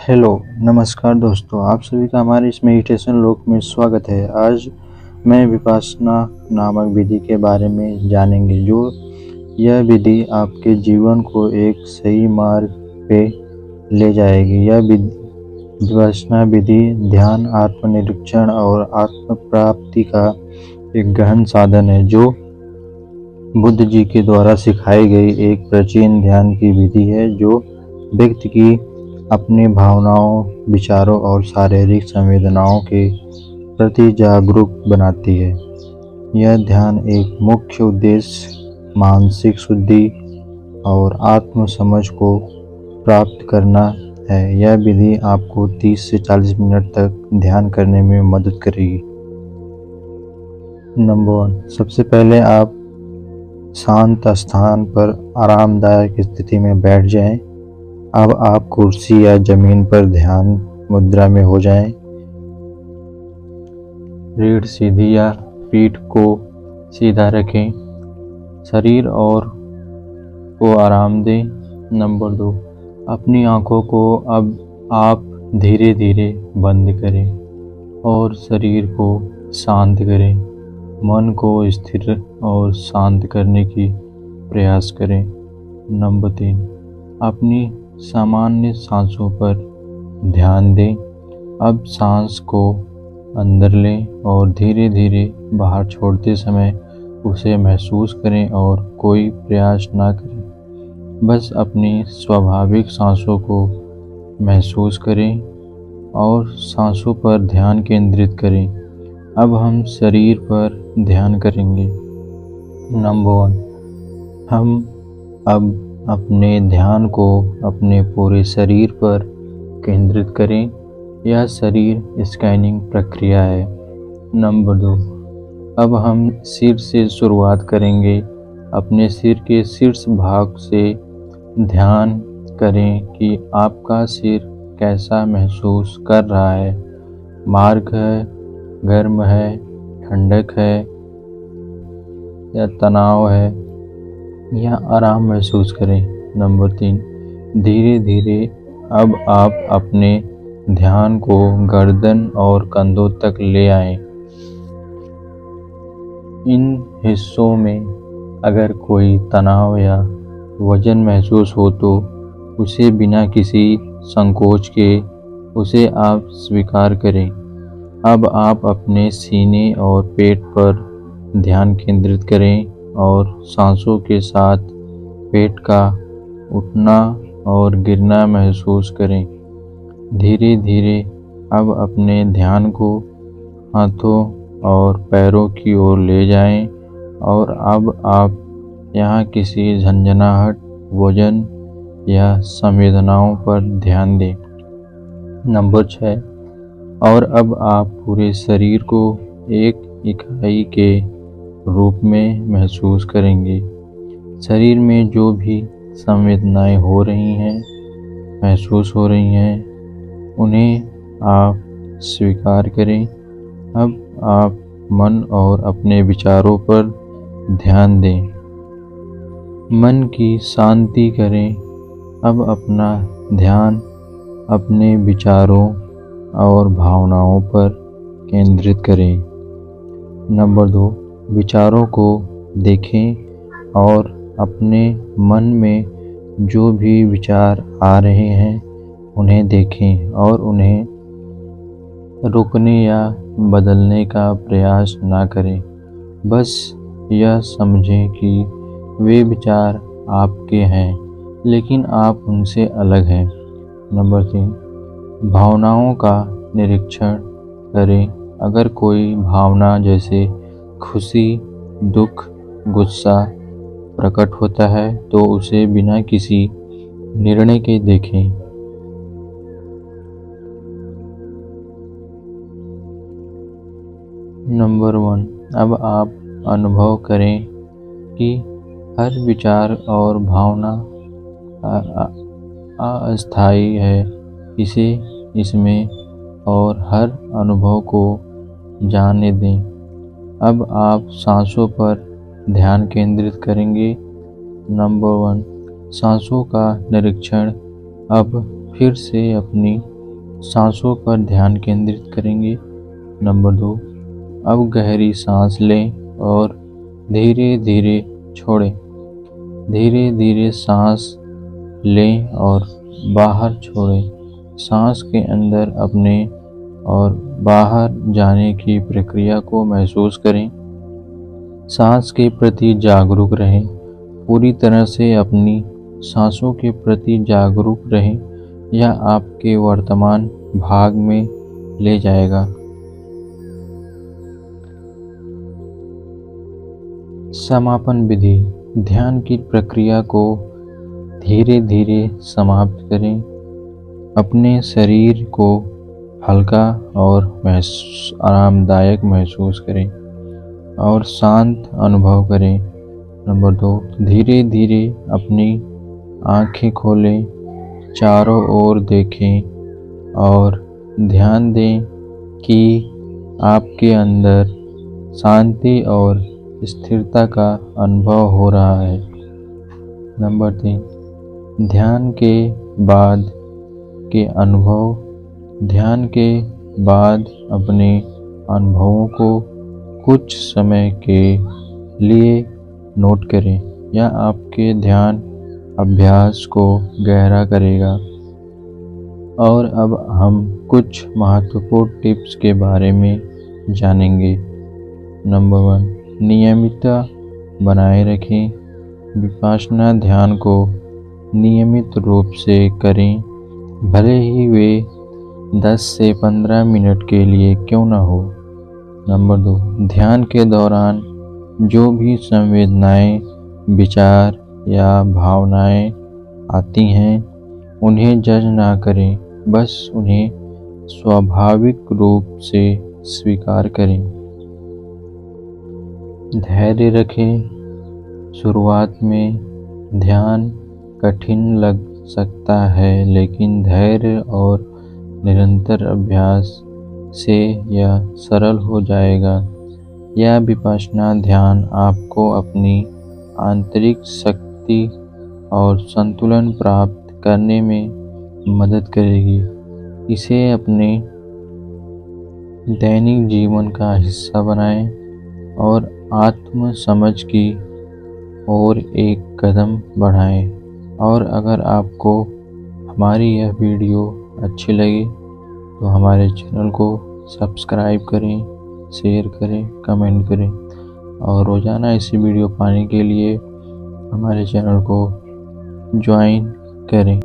Hello, नमस्कार दोस्तों, आप सभी का हमारे इस मेडिटेशन लोक में स्वागत है। आज मैं विपासना नामक विधि के बारे में जानेंगे, जो यह विधि आपके जीवन को एक सही मार्ग पे ले जाएगी। यह विपासना विधि ध्यान, आत्मनिरीक्षण और आत्म प्राप्ति का एक गहन साधन है, जो बुद्ध जी के द्वारा सिखाई गई एक प्राचीन ध्यान की विधि है, जो व्यक्ति की अपनी भावनाओं, विचारों और शारीरिक संवेदनाओं के प्रति जागरूक बनाती है। यह ध्यान एक मुख्य उद्देश्य मानसिक शुद्धि और आत्म समझ को प्राप्त करना है। यह विधि आपको 30 से 40 मिनट तक ध्यान करने में मदद करेगी। नंबर 1, सबसे पहले आप शांत स्थान पर आरामदायक स्थिति में बैठ जाएं। अब आप कुर्सी या जमीन पर ध्यान मुद्रा में हो जाएं। रीढ़ सीधी या पीठ को सीधा रखें। शरीर और को आराम दें। नंबर 2, अपनी आंखों को अब आप धीरे धीरे बंद करें और शरीर को शांत करें। मन को स्थिर और शांत करने की प्रयास करें। नंबर 3, अपनी सामान्य सांसों पर ध्यान दें। अब सांस को अंदर लें और धीरे धीरे बाहर छोड़ते समय उसे महसूस करें और कोई प्रयास ना करें। बस अपनी स्वाभाविक सांसों को महसूस करें और सांसों पर ध्यान केंद्रित करें। अब हम शरीर पर ध्यान करेंगे। नंबर 1, हम अब अपने ध्यान को अपने पूरे शरीर पर केंद्रित करें। यह शरीर स्कैनिंग प्रक्रिया है। नंबर 2, अब हम सिर से शुरुआत करेंगे। अपने सिर के शीर्ष भाग से ध्यान करें कि आपका सिर कैसा महसूस कर रहा है। मार्ग है, गर्म है, ठंडक है या तनाव है, या आराम महसूस करें। नंबर 3, धीरे धीरे अब आप अपने ध्यान को गर्दन और कंधों तक ले आएं। इन हिस्सों में अगर कोई तनाव या वजन महसूस हो तो उसे बिना किसी संकोच के उसे आप स्वीकार करें। अब आप अपने सीने और पेट पर ध्यान केंद्रित करें और सांसों के साथ पेट का उठना और गिरना महसूस करें। धीरे धीरे अब अपने ध्यान को हाथों और पैरों की ओर ले जाएं और अब आप यहाँ किसी झंझनाहट, वजन या संवेदनाओं पर ध्यान दें। नंबर 6, और अब आप पूरे शरीर को एक इकाई के रूप में महसूस करेंगे। शरीर में जो भी संवेदनाएं हो रही हैं, महसूस हो रही हैं, उन्हें आप स्वीकार करें। अब आप मन और अपने विचारों पर ध्यान दें। मन की शांति करें। अब अपना ध्यान अपने विचारों और भावनाओं पर केंद्रित करें। नंबर 2, विचारों को देखें और अपने मन में जो भी विचार आ रहे हैं उन्हें देखें और उन्हें रोकने या बदलने का प्रयास ना करें। बस यह समझें कि वे विचार आपके हैं, लेकिन आप उनसे अलग हैं। नंबर 3, भावनाओं का निरीक्षण करें। अगर कोई भावना जैसे खुशी, दुख, गुस्सा प्रकट होता है तो उसे बिना किसी निर्णय के देखें। नंबर 1, अब आप अनुभव करें कि हर विचार और भावना अस्थायी है। इसे इसमें और हर अनुभव को जाने दें। अब आप सांसों पर ध्यान केंद्रित करेंगे। नंबर 1, सांसों का निरीक्षण। अब फिर से अपनी सांसों पर ध्यान केंद्रित करेंगे। नंबर 2, अब गहरी सांस लें और धीरे धीरे छोड़ें। धीरे धीरे सांस लें और बाहर छोड़ें। सांस के अंदर अपने और बाहर जाने की प्रक्रिया को महसूस करें। सांस के प्रति जागरूक रहें। पूरी तरह से अपनी सांसों के प्रति जागरूक रहें। यह आपके वर्तमान भाग में ले जाएगा। समापन विधि। ध्यान की प्रक्रिया को धीरे धीरे समाप्त करें। अपने शरीर को हल्का और आरामदायक महसूस करें और शांत अनुभव करें। नंबर 2, धीरे धीरे अपनी आँखें खोलें, चारों ओर देखें और ध्यान दें कि आपके अंदर शांति और स्थिरता का अनुभव हो रहा है। नंबर 3, ध्यान के बाद के अनुभव। ध्यान के बाद अपने अनुभवों को कुछ समय के लिए नोट करें। यह आपके ध्यान अभ्यास को गहरा करेगा। और अब हम कुछ महत्वपूर्ण टिप्स के बारे में जानेंगे। नंबर 1, नियमितता बनाए रखें। विपश्यना ध्यान को नियमित रूप से करें, भले ही वे 10 से 15 मिनट के लिए क्यों न हो। नंबर 2, ध्यान के दौरान जो भी संवेदनाएं, विचार या भावनाएं आती हैं, उन्हें जज ना करें, बस उन्हें स्वाभाविक रूप से स्वीकार करें। धैर्य रखें। शुरुआत में ध्यान कठिन लग सकता है, लेकिन धैर्य और निरंतर अभ्यास से यह सरल हो जाएगा। यह विपश्यना ध्यान आपको अपनी आंतरिक शक्ति और संतुलन प्राप्त करने में मदद करेगी। इसे अपने दैनिक जीवन का हिस्सा बनाएं और आत्म समझ की ओर एक कदम बढ़ाएं। और अगर आपको हमारी यह वीडियो अच्छी लगे तो हमारे चैनल को सब्सक्राइब करें, शेयर करें, कमेंट करें और रोज़ाना ऐसी वीडियो पाने के लिए हमारे चैनल को ज्वाइन करें।